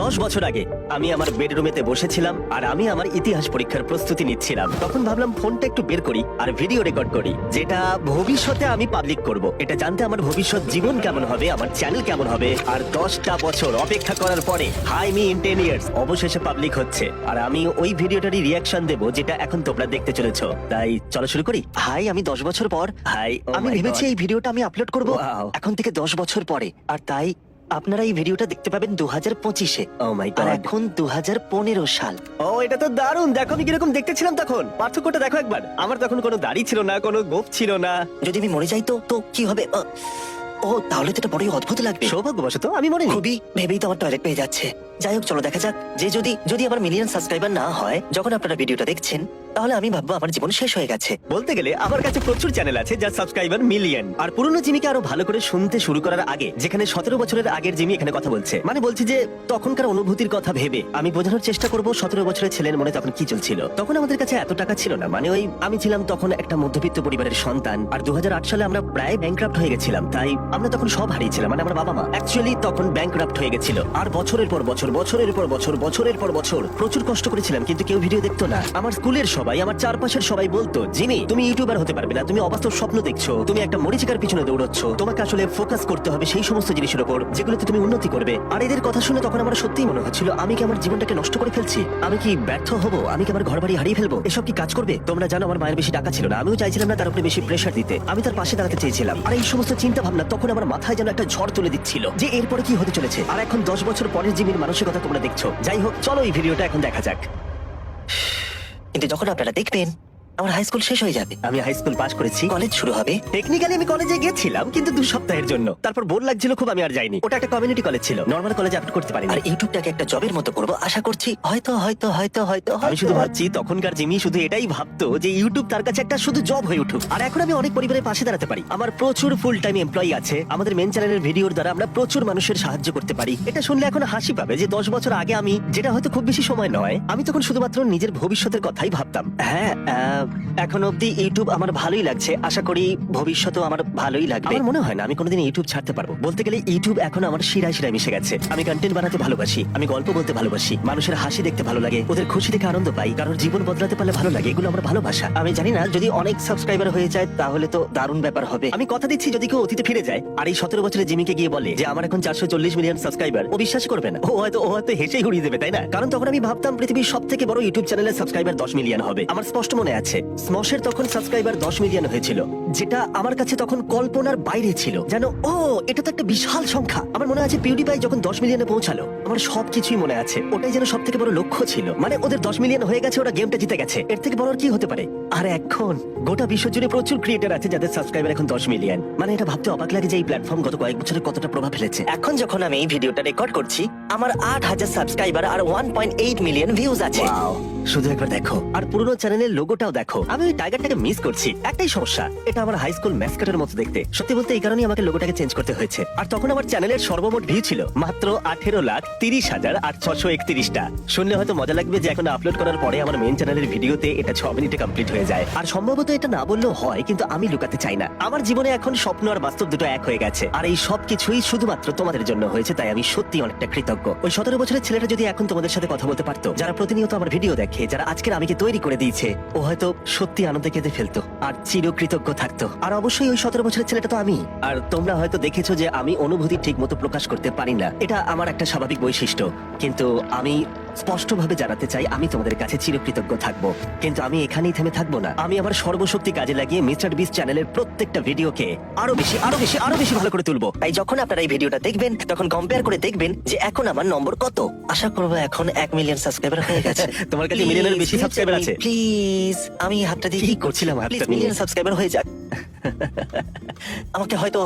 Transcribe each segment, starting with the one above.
10 বছর আগে আমি আমার বেডরুমেতে বসেছিলাম আর আমি আমার ইতিহাস পরীক্ষার প্রস্তুতি নিচ্ছিলাম। তখন ভাবলাম ফোনটা একটু বের করি আর ভিডিও রেকর্ড করি, যেটা ভবিষ্যতে আমি পাবলিক করব। এটা জানতে আমার ভবিষ্যৎ জীবন কেমন হবে, আমার চ্যানেল কেমন হবে। আর 10টা বছর অপেক্ষা করার পরে হাই মি ইন 10 ইয়ার্স অবশেষে পাবলিক হচ্ছে। আর আমি ওই ভিডিওটারই রিয়াকশন দেবো যেটা এখন তোমরা দেখতে চলেছো। তাই চলো শুরু করি। হাই, আমি 10 বছর পর হাই, আমি ভেবেছি এই ভিডিওটা আমি আপলোড করব Wow. এখন থেকে 10 বছর পরে। আর তাই আপনারা এই ভিডিওটা দেখতে পাবেন 2025-এ। ও মাই আর গড। এখন 2015 সাল। ও এটা তো দারুণ। দেখো আমি কিরকম দেখতেছিলাম তখন, পার্থক্যটা দেখো একবার। আমার তখন কোনো দাড়ি ছিল না, কোনো গোঁফ ছিল না। যদি আমি মরে যাই তো কি হবে? ও তাহলে তো এটা বড়ই অদ্ভুত লাগবে। সৌভাগ্যবশত আমি মনে খুবই ভেবেই তো আমার টয়লেট পেয়ে যাচ্ছে। যাই হোক, চলো দেখা যাক যে যদি আমার মিলিয়ন সাবস্ক্রাইবার না হয় যখন আপনারা ভিডিওটা দেখছেন, তাহলে আমি ভাববো আমার জীবন শেষ হয়ে গেছে। বলতে গেলে আমার কাছে প্রচুর চ্যানেল আছে যার সাবস্ক্রাইবার মিলিয়ন। আর পুরনো জিমিকে আরো ভালো করে শুনতে শুরু করার আগে, যেখানে 17 বছরের আগের জিমি এখানে কথা বলছে, মানে বলছি যে তখনকার অনুভূতির কথা ভেবে আমি বোঝানোর চেষ্টা করব 17 বছরের ছেলের মনে তখন কি চলছিল। তখন আমাদের কাছে এত টাকা ছিল না, মানে ওই আমি ছিলাম তখন একটা মধ্যবিত্ত পরিবারের সন্তান। আর 2008 সালে আমরা প্রায় ব্যাংকরাপ্ট হয়ে গেছিলাম। তাই আমরা তখন সব হারিয়েছিলাম, মানে আমার বাবা মা অ্যাকচুয়ালি তখন ব্যাংকরাপ্ট হয়ে গেছিল। আর বছরের পর বছর, বছরের পর বছর, বছরের পর বছর প্রচুর কষ্ট করেছিলাম, কিন্তু কেউ ভিডিও দেখতো না। আমার স্কুলের সবাই, আমার চারপাশের সবাই বলতো, জিমি তুমি ইউটিউবার হতে পারবে না, তুমি অবাস্তব স্বপ্ন দেখছো, তুমি একটা মরিচিকার পিছনে দৌড়চ্ছ, তোমাকে আসলে ফোকাস করতে হবে সেই সমস্ত জিনিসের উপর যেগুলোতে তুমি উন্নতি করবে। আর এদের কথা শুনে তখন আমার সত্যিই মনে হচ্ছিল আমি কি আমার জীবনটাকে নষ্ট করে ফেলছি, আমি কি ব্যর্থ হব, আমি কি আমার ঘর বাড়ি হারিয়ে ফেলবো, এসব কি কাজ করবে? তোমরা জানো আমার মায়ের বেশি টাকা ছিল না, আমিও চাইছিলাম না তার উপরে বেশি প্রেশার দিতে, আমি তার পাশে দাঁড়াতে চেয়েছিলাম। আর এই সমস্ত চিন্তা ভাবনা তখন আমার মাথায় যেন একটা ঝড় তুলে দিচ্ছিল যে এরপরে কি হতে চলেছে। আর এখন 10 বছর পরের জিমির মানসিকতা তোমরা দেখছো। যাই হোক, চলো এই ভিডিওটা এখন দেখা যাক। কিন্তু যখন আপনারা দেখবেন আমার হাই স্কুল শেষ হয়ে যাবে, আমি হাই স্কুল পাস করেছি, কলেজ শুরু হবে। টেকনিক্যালি আমি কলেজে গেছিলাম কিন্তু 2 সপ্তাহের জন্য। তারপর বোর লাগছিল খুব, আমি আর যাইনি। ওটা একটা কমিউনিটি কলেজ ছিল, নর্মাল কলেজে আপলোড করতে পারিনি। আর ইউটিউবটাকে একটা জবের মতো করবো আশা করছি। হয়তো হয়তো হয়তো হয়তো আমি শুধু ভাবছি তখনকার জিমি শুধু এটাই ভাবতো যে ইউটিউব তার কাছে একটা শুধু জব হয়ে উঠুক। আর এখন আমি অনেক পরিবারের পাশে দাঁড়াতে পারি, আমার প্রচুর ফুল টাইম এমপ্লয়ি আছে, আমাদের মেন চ্যানেলের ভিডিওর দ্বারা আমরা প্রচুর মানুষের সাহায্য করতে পারি। এটা শুনলে এখন হাসি পাবে যে 10 বছর আগে আমি, যেটা হয়তো খুব বেশি সময় নয়, আমি তখন শুধুমাত্র নিজের ভবিষ্যতের কথাই ভাবতাম। হ্যাঁ, এখন অব্দি ইউটিউব আমার ভালোই লাগছে, আশা করি ভবিষ্যতেও আমার ভালোই লাগবে। আমার মনে হয় না আমি কোনোদিন ইউটিউব ছাড়তে পারবো। বলতে গেলে ইউটিউব এখন আমার শিরায় শিরায় মিশে গেছে। আমি কন্টেন্ট বানাতে ভালোবাসি, আমি গল্প বলতে ভালোবাসি, মানুষের হাসি দেখতে ভালো লাগে, ওদের খুশি দেখে আনন্দ পাই, কারোর জীবন বদলাতে পারলে ভালো লাগে, এগুলো আমার ভালোবাসা। আমি জানি না যদি অনেক সাবস্ক্রাইবার হয়ে যায় তাহলে তো দারুণ ব্যাপার হবে। আমি কথা দিচ্ছি যদি কেউ অতীতে ফিরে যায় আর এই 17 বছরের জিমিকে গিয়ে বলে যে আমার এখন 440 মিলিয়ন সাবস্ক্রাইবার, ও বিশ্বাস করবে না। ও হয়তো হেসেই উড়িয়ে দেবে, তাই না? কারণ তখন আমি ভাবতাম পৃথিবীর সবথেকে বড় ইউটিউব চ্যানেলের সাবস্ক্রাইবার 10 মিলিয়ন হবে। আমার স্পষ্ট মনে আছে স্মশের তখন সাবস্ক্রাইবার 10 মিলিয়ন হয়েছিল, যেটা আমার কাছে তখন কল্পনার বাইরে ছিল। জানো, এটা তো একটা বিশাল সংখ্যা। আমার মনে আছে পিউডিপাই যখন 10 মিলিয়নে পৌঁছালো, আমার সবকিছুই মনে আছে। ওটাই যেন সব থেকে বড় লক্ষ্য ছিল, মানে ওদের 10 মিলিয়ন হয়ে গেছে, ওরা গেমটা জিতে গেছে, এর থেকে বড় আর কি হতে পারে? আর এখন গোটা বিশ্ব জুড়ে প্রচুর ক্রিয়েটার আছে যাদের সাবস্ক্রাইবার এখন 10 মিলিয়ন। মানে এটা ভাবতে অবাক লাগে যে এই প্ল্যাটফর্ম গত কয়েক বছরে কতটা প্রভাব ফেলেছে। এখন যখন আমি এই ভিডিওটা রেকর্ড করছি আমার 8,000 সাবস্ক্রাইবার আর 1.8 মিলিয়ন ভিউজ আছে। Wow, শুধু একবার দেখো। আর পুরোনো চ্যানেলের লোগোটাও দেখো। আমি ওই টাইগারটাকে মিস করছি, একটাই সমস্যা, এটা আমার হাই স্কুল ম্যাসকটের মতো দেখতে। সত্যি বলতে এই কারণেই আমাকে লোগোটাকে চেঞ্জ করতে হয়েছে। আর তখন আমার চ্যানেলের সর্বমোট ভিউ ছিল মাত্র 18,30,831টা। শুনলে হয়তো মজা লাগবে যে এখন আপলোড করার পরে আমার মেন চ্যানেলের ভিডিওতে এটা 6 মিনিটে কমপ্লিট হয়ে যায়। আর সম্ভবত এটা না বললেও হয়, কিন্তু আমি লুকাতে চাই না, আমার জীবনে এখন স্বপ্ন আর বাস্তব দুটো এক হয়ে গেছে। আর এই সব কিছুই শুধুমাত্র তোমাদের জন্য হয়েছে, তাই আমি সত্যি অনেকটা কৃতজ্ঞ। ওই 17 বছরের ছেলেটা যদি এখন তোমাদের সাথে কথা বলতে পারতো, যারা প্রতিনিয়ত আমার ভিডিও দেখে, যারা আজকের আমিকে তৈরি করে দিয়েছে, ও হয়তো সত্যি আনন্দে কেঁদে ফেলতো আর চিরকৃতজ্ঞ থাকতো। আর অবশ্যই ওই 17 বছরের ছেলেটা তো আমি। আর তোমরা হয়তো দেখেছো যে আমি অনুভূতি ঠিক মতো প্রকাশ করতে পারি না, এটা আমার একটা স্বাভাবিক বৈশিষ্ট্য। কিন্তু আমি স্পষ্টভাবে জানাতে চাই আমি তোমাদের কাছে চিরকৃতজ্ঞ থাকবো। কিন্তু আমি এখানেই থেমে থাকবো না, আমি আমার সর্বশক্তি কাজে লাগিয়ে মিস্টার বিস্ট চ্যানেলের প্রত্যেকটা ভিডিওকে আরো বেশি ভালো করে তুলবো। তাই যখন আপনারা এই ভিডিওটা দেখবেন তখন কম্পেয়ার করে দেখবেন যে এখন আমার নম্বর কত। আশা করবো এখন 1 মিলিয়ন সাবস্ক্রাইবার হয়ে গেছে। তোমার কাছে মিলিয়নের বেশি সাবস্ক্রাইবার আছে? প্লিজ, আমি হাতটা দিয়ে কি করছিলাম হাতটা প্লিজ নিয়ে? মিলিয়ন সাবস্ক্রাইবার হয়ে যাক। আমাকে হয়তো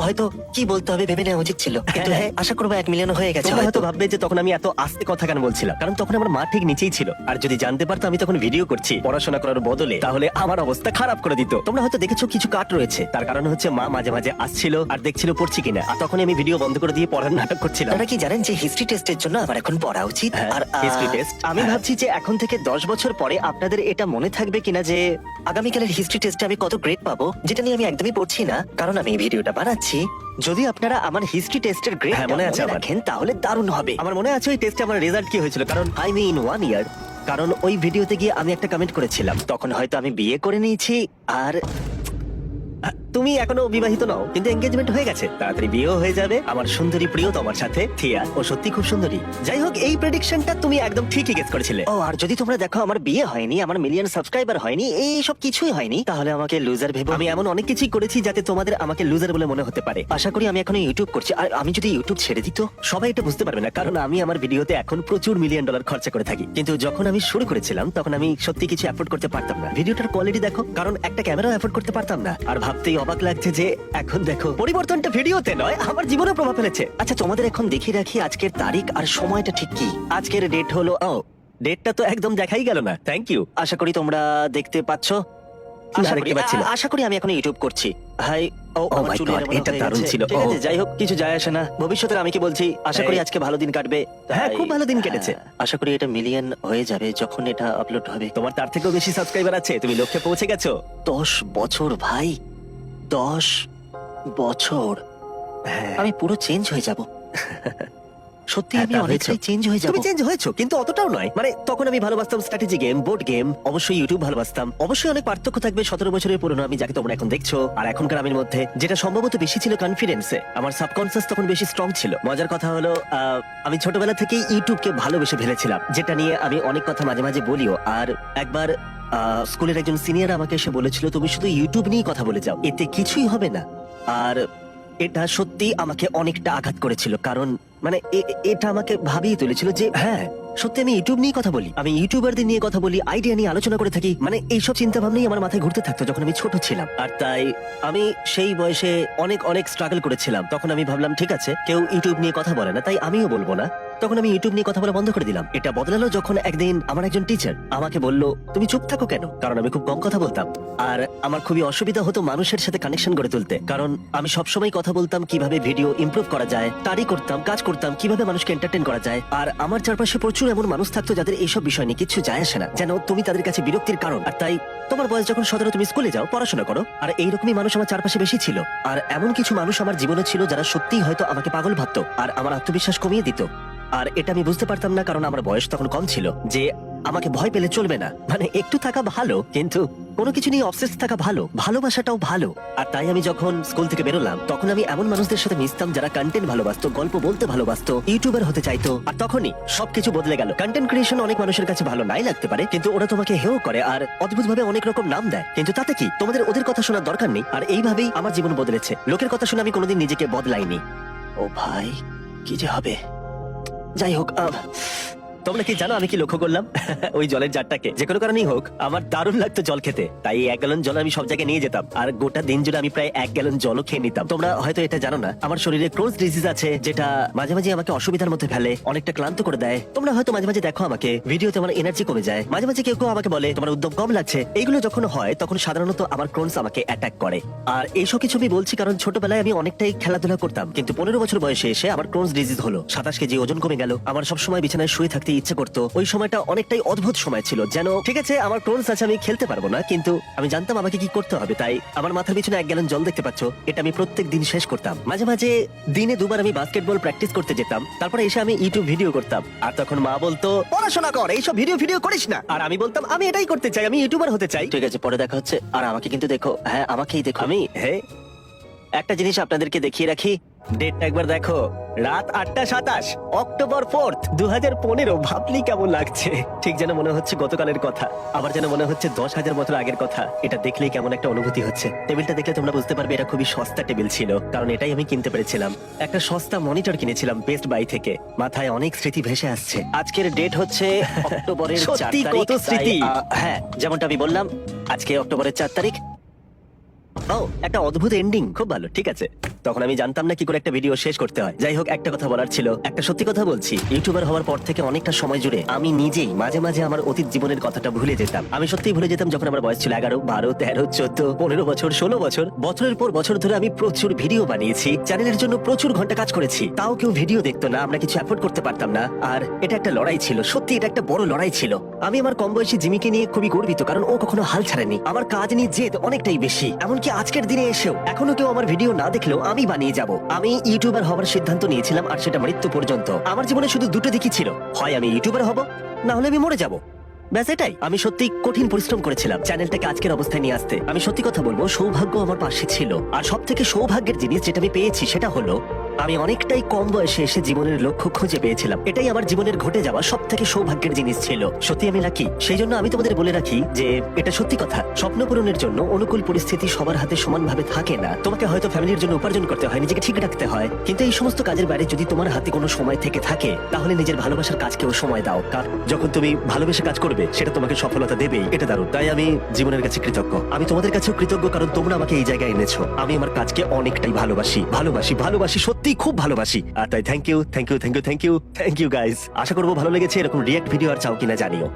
কি বলতে হবে ভেবে নেওয়া উচিত ছিল, কিন্তু হ্যাঁ আশা করবো 1 মিলিয়ন হয়ে গেছে। তোমরা হয়তো ভাববে যে তখন আমি এত আস্তে কথা কেন বলছিলাম, কারণ তখন আমার মা ঠিক নিচেই ছিল। আর যদি জানতে পারতো আমি তখন ভিডিও করছি পড়াশোনা করার বদলে, তাহলে আমার অবস্থা খারাপ করে দিত। তোমরা হয়তো দেখেছো কিছু কাট রয়েছে, তার কারণ হচ্ছে মা মাঝে মাঝে আসছিল আর দেখছিল পড়ছি কিনা, আর তখন আমি ভিডিও বন্ধ করে দিয়ে পড়ার নাটক করছিলাম। আপনারা কি জানেন যে হিস্ট্রি টেস্টের জন্য আমার এখন পড়া উচিত? আর হিস্ট্রি টেস্ট আমি ভাবছি যে এখন থেকে 10 বছর পরে আপনাদের এটা মনে থাকবে কিনা যে আগামীকালের হিস্ট্রি টেস্টে আমি কত গ্রেড পাবো, যেটা নিয়ে আমি একদম একদমই পড়ছি না, কারণ আমি এই ভিডিওটা বানাচ্ছি। যদি আপনারা আমার হিস্ট্রি টেস্টের গ্রেড হ্যাঁ, মনে আছে আমার। রাখেন তাহলে দারুণ হবে। আমার মনে আছে ওই টেস্টে আমার রেজাল্ট কি হয়েছিল, কারণ আই মিন 1 ইয়ার। কারণ ওই ভিডিওতে গিয়ে আমি একটা কমেন্ট করেছিলাম, তখন হয়তো আমি বিয়ে করে নিয়েছি, আর তুমি এখনো বিবাহিত নও, কিন্তু এঙ্গেজমেন্ট হয়ে গেছে, তাড়াতাড়ি বিয়েও হয়ে যাবে আমার সুন্দরী প্রিয় তোমার সাথে থিয়া। ও সত্যি খুব সুন্দরী। যাই হোক, এই প্রেডিকশনটা তুমি একদম ঠিকই গেস করেছিলে। ও, আর যদি তোমরা দেখো আমার বিয়ে হয়নি, আমার মিলিয়ন সাবস্ক্রাইবার হয়নি, এই সব কিছুই হয়নি, তাহলে আমাকে লুজার ভেবো। আমি এমন অনেক কিছুই করেছি যাতে তোমাদের আমাকে লুজার বলে মনে হতে পারে। আশা করি আমি এখনো ইউটিউব করছি, আর আমি যদি ইউটিউব ছেড়ে দিত, সবাই এটা বুঝতে পারবে না, কারণ আমি আমার ভিডিওতে এখন প্রচুর মিলিয়ন ডলার খরচা করে থাকি। কিন্তু যখন আমি শুরু করেছিলাম তখন আমি সত্যি কিছু অ্যাফোর্ড করতে পারতাম না। ভিডিওটার কোয়ালিটি দেখো, কারণ একটা ক্যামেরাও অ্যাফোর্ড করতে পারতাম না। আর ভাবতেই অবাক লাগছে যে এখন দেখো, পরিবর্তনটা ভিডিওতে নয়, আমার জীবনে প্রভাব ফেলেছে। আচ্ছা তোমাদের এখন দেখিয়ে রাখি আজকের তারিখ আর সময়টা ঠিক কি। আজকের ডেট হলো, ডেটটা তো একদম দেখাই গেল না। Thank you. আশা করি তোমরা দেখতে পাচ্ছ। না, দেখতে পাচ্ছি না। আশা করি আমি এখন ইউটিউব করছি। হাই, আমার my চুল God, এলোমেলো এটা হয়ে দারুণ গেছে। ছিল। ঠিক আছে, ও। যাই হোক, কিছু যায় আসে না। ভবিষ্যতের আমি কি বলছি, আশা করি আজকে ভালো দিন কাটবে। হ্যাঁ, তাই- খুব ভালো দিন কেটেছে। আশা করি এটা মিলিয়ন হয়ে যাবে যখন এটা আপলোড হবে। তোমার তার থেকেও বেশি সাবস্ক্রাইবার আছে, তুমি লক্ষ্যে পৌঁছে গেছো। 10 বছর ভাই, 10 বছর। হ্যাঁ, আমি পুরো চেঞ্জ হয়ে যাব। সত্যি হ্যাঁ, আমি তা অনেকটাই হয়েছো। চেঞ্জ হয়ে যাব। তুমি চেঞ্জ হয়েছো, কিন্তু অতটাও নয়। মানে তখন আমি ভালোবাসতাম স্ট্র্যাটেজি গেম, বোর্ড গেম, অবশ্যই ইউটিউব ভালোবাসতাম। অবশ্যই অনেক পার্থক্য থাকবে 17 বছরের পুরনো আমি যাকে তোমরা এখন দেখছো আর এখনকার আমির মধ্যে। যেটা সম্ভবত বেশি ছিল কনফিডেন্সে, আমার সাবকনসিয়াস তখন বেশি স্ট্রং ছিল। মজার কথা হলো, আমি ছোটবেলা থেকেই ইউটিউবকে ভালোবেসে ফেলেছিলাম, যেটা নিয়ে আমি অনেক কথা মাঝে মাঝে বলিও। আর একবার স্কুলের একজন সিনিয়র আমাকে এসে বলেছিল, তুমি শুধু ইউটিউব নিয়েই কথা বলে যাও, এতে কিছুই হবে না। আর এটা সত্যি আমাকে অনেকটা আঘাত করেছিল, কারণ মানে এটা আমাকে ভাবিয়ে তুলেছিল যে হ্যাঁ সত্যি আমি ইউটিউব নিয়ে কথা বলি, আমি ইউটিউবারদের নিয়ে কথা বলি, আইডিয়া নিয়ে আলোচনা করে থাকি। মানে এইসব চিন্তা ভাবনাই আমার মাথায় ঘুরতে থাকতো যখন আমি ছোট ছিলাম। আর তাই আমি সেই বয়সে অনেক অনেক স্ট্রাগল করেছিলাম। তখন আমি ভাবলাম ঠিক আছে, কেউ ইউটিউব নিয়ে কথা বলে না, তাই আমিও বলবো না। তখন আমি ইউটিউব নিয়ে কথা বলা বন্ধ করে দিলাম। এটা বদলালো যখন একদিন আমার একজন টিচার আমাকে বলল, তুমি চুপ থাকো কেন? কারণ আমি খুব কম কথা বলতাম, আর আমার খুবই অসুবিধা হতো মানুষের সাথে কানেকশন গড়ে তুলতে। কারণ আমি সবসময় কথা বলতাম কিভাবে ভিডিও ইমপ্রুভ করা যায়, তারই করতাম, কাজ করতাম কিভাবে মানুষকে এন্টারটেইন করা যায়। আর আমার চারপাশে প্রচুর এমন মানুষ থাকতো যাদের এইসব বিষয় নিয়ে কিছু যায় আসে না, যেন তুমি তাদের কাছে বিরক্তির কারণ। আর তাই তোমার বয়স যখন 17, তুমি স্কুলে যাও, পড়াশোনা করো। আর এইরকমই মানুষ আমার চারপাশে বেশি ছিল। আর এমন কিছু মানুষ আমার জীবনে ছিল যারা সত্যিই হয়তো আমাকে পাগল ভাবতো আর আমার আত্মবিশ্বাস কমিয়ে দিত। আর এটা আমি বুঝতে পারতাম না, কারণ আমার বয়স তখন কম ছিল, যে আমাকে ভয় পেলে চলবে না। মানে একটু থাকা ভালো, কিন্তু কোনো কিছু নিয়ে অবসেস থাকা ভালো, ভালোবাসাটাও ভালো। আর তাই আমি যখন স্কুল থেকে বেরোলাম, তখন আমি এমন মানুষদের সাথে মিশতাম যারা কন্টেন্ট ভালোবাসতো, গল্প বলতে ভালোবাসতো, ইউটিউবার হতে চাইতো। আর তখনই সবকিছু বদলে গেল। কন্টেন্ট ক্রিয়েশন অনেক মানুষের কাছে ভালো নাই লাগতে পারে, কিন্তু ওরা তোমাকে হেও করে আর অদ্ভুতভাবে অনেক রকম নাম দেয়। কিন্তু তাতে কি, তোমাদের ওদের কথা শোনার দরকার নেই। আর এইভাবেই আমার জীবন বদলেছে। লোকের কথা শুনে আমি কোনোদিন নিজেকে বদলাইনি। ও ভাই, কি যে হবে। যাই হোক, তোমরা কি জানো আমি কি লক্ষ্য করলাম? ওই জলের জারটাকে যে কোনো কারণেই হোক, আমার দারুণ লাগতো জল খেতে। তাই 1 গ্যালন জল আমি সব জায়গায় নিয়ে যেতাম, আর গোটা দিন জুড়ে আমি প্রায় 1 গ্যালন জলও খেয়ে নিতাম। তোমরা হয়তো এটা জানো না, আমার শরীরে ক্রোনস ডিজিজ আছে, যেটা মাঝে মাঝে আমাকে অসুবিধার মধ্যে ফেলে, অনেকটা ক্লান্ত করে দেয়। তোমরা হয়তো মাঝে মাঝে দেখো আমাকে ভিডিওতে, আমার এনার্জি কমে যায়। মাঝে মাঝে কেউ কেউ আমাকে বলে তোমার উদ্যম কম লাগছে। এইগুলো যখন হয় তখন সাধারণত আমার ক্রোনস আমাকে অ্যাটাক করে। আর এইসব কিছু আমি বলছি কারণ ছোটবেলায় আমি অনেকটাই খেলাধুলা করতাম, কিন্তু 15 বছর বয়সে এসে আমার ক্রোনস ডিজিজ হলো। 27 কেজি ওজন কমে গেল। আমার সবসময় বিছানায় শুয়ে থাকতে ইচ্ছে করতো। ওই সময়টা অনেকটাই অদ্ভুত সময় ছিল, যেন ঠিক আছে আমার ক্রোনস আছে, আমি খেলতে পারবো না, কিন্তু আমি জানতাম আমাকে কি করতে হবে। তাই আমার মাথার পিছনে 1 গ্যালন জল দেখতে পাচ্ছ, এটা আমি প্রত্যেক দিন শেষ করতাম। মাঝে মাঝে দিনে 2 বার আমি বাস্কেটবল প্র্যাকটিস করতে যেতাম। তারপরে এসে আমি ইউটিউব ভিডিও করতাম। আর তখন মা বলতো, পড়াশোনা কর, এইসব ভিডিও করিস না। আর আমি বলতাম আমি এটাই করতে চাই, আমি ইউটিউবার হতে চাই। ঠিক আছে, পরে দেখা হচ্ছে। আর আমাকে কিন্তু দেখো, হ্যাঁ আমাকেই দেখো। আমি একটা জিনিস আপনাদেরকে দেখিয়ে রাখি, ডেটটা একবার দেখো, রাত 8:27, অক্টোবর 4, 2015। ভাবলি কেমন লাগছে? ঠিক যেন মনে হচ্ছে গতকালের কথা, আবার যেন মনে হচ্ছে 10,000 বছর আগের কথা। এটা দেখলেই কেমন একটা অনুভূতি হচ্ছে। টেবিলটা দেখলে তোমরা বুঝতে পারবে এটা খুবই সস্তা টেবিল ছিল, কারণ এটাই আমি কিনতে পেরেছিলাম। একটা সস্তা মনিটর কিনেছিলাম বেস্ট বাই থেকে। মাথায় অনেক স্মৃতি ভেসে আসছে। আজকের ডেট হচ্ছে অক্টোবরের 4 সত্যি তারিখ। কত স্মৃতি। হ্যাঁ, যেমনটা আমি বললাম, আজকে অক্টোবরের 4 তারিখ। ও, একটা অদ্ভুত এন্ডিং, খুব ভালো। ঠিক আছে, তখন আমি জানতাম না কি করে একটা ভিডিও শেষ করতে হয়। যাই হোক, একটা কথা বলার ছিল, একটা সত্যি কথা বলছি, ইউটিউবার হওয়ার পর থেকে অনেকটা সময় জুড়ে আমি নিজেই মাঝে মাঝে আমার অতীত জীবনের কথাটা ভুলে যেতাম। আমি সত্যিই ভুলে যেতাম যখন আমার বয়স ছিল 11, 12, 13, 14, 15 বছর, 16 বছর। বছরের পর বছর ধরে আমি প্রচুর ভিডিও বানিয়েছি, চ্যানেলের জন্য প্রচুর ঘন্টা কাজ করেছি, তাও কেউ ভিডিও দেখতো না, আমরা কিছু অ্যাফোর্ড করতে পারতাম না। আর এটা একটা লড়াই ছিল, সত্যি এটা একটা বড় লড়াই ছিল। আমি আমার কম বয়সী জিমিকে নিয়ে খুবই গর্বিত, কারণ ও কখনো হাল ছাড়েনি। আমার কাজ নিয়ে জেদ অনেকটাই বেশি, এমনকি আজকের দিনে এসেও এখনো কেউ আমার ভিডিও না দেখলেও আমি বানিয়ে যাব। আমি ইউটিউবার হওয়ার সিদ্ধান্ত নিয়েছিলাম, আর সেটা মৃত্যু পর্যন্ত। আমার জীবনে শুধু দুটো দিকই ছিল, হয় আমি ইউটিউবার হব, না হলে আমি মরে যাব। ব্যাস এটাই। আমি সত্যি কঠিন পরিশ্রম করেছিলাম চ্যানেলটাকে আজকের অবস্থায় নিয়ে আসতে। আমি সত্যি কথা বলবো, সৌভাগ্য আমার পাশে ছিল। আর সব থেকে সৌভাগ্যের জিনিস যেটা আমি পেয়েছি সেটা হলো আমি অনেকটাই কম বয়সে এসে জীবনের লক্ষ্য খুঁজে পেয়েছিলাম। এটাই আমার জীবনের ঘটে যাওয়া সব থেকে সৌভাগ্যের জিনিস ছিল। সত্যি আমি লাকি। সেই জন্য আমি তোমাদের বলে রাখি যে এটা সত্যি কথা, স্বপ্ন পূরণের জন্য অনুকূল পরিস্থিতি সবার হাতে সমানভাবে থাকে না। তোমাকে হয়তো ফ্যামিলির জন্য উপার্জন করতে হয়, নিজেকে ঠিক রাখতে হয়, কিন্তু এই সমস্ত কাজের বাইরে যদি তোমার হাতে কোনো সময় থেকে থাকে, তাহলে নিজের ভালোবাসার কাজকেও সময় দাও। কারণ যখন তুমি ভালোবেসে কাজ করবে, সেটা তোমাকে সফলতা দেবেই। এটা দারুণ। তাই আমি জীবনের কাছে কৃতজ্ঞ। আমি তোমাদের কাছেও কৃতজ্ঞ, কারণ তোমরা আমাকে এই জায়গায় এনেছো। আমি আমার কাজকে অনেকটাই ভালোবাসি, ভালোবাসি, ভালোবাসি, সত্যি খুব ভালোবাসি। আর তাই thank you, thank you, thank you, thank you, thank you guys. আশা করবো ভালো লেগেছে। এরকম রিয়েক্ট ভিডিও আর চাও কিনা জানিও।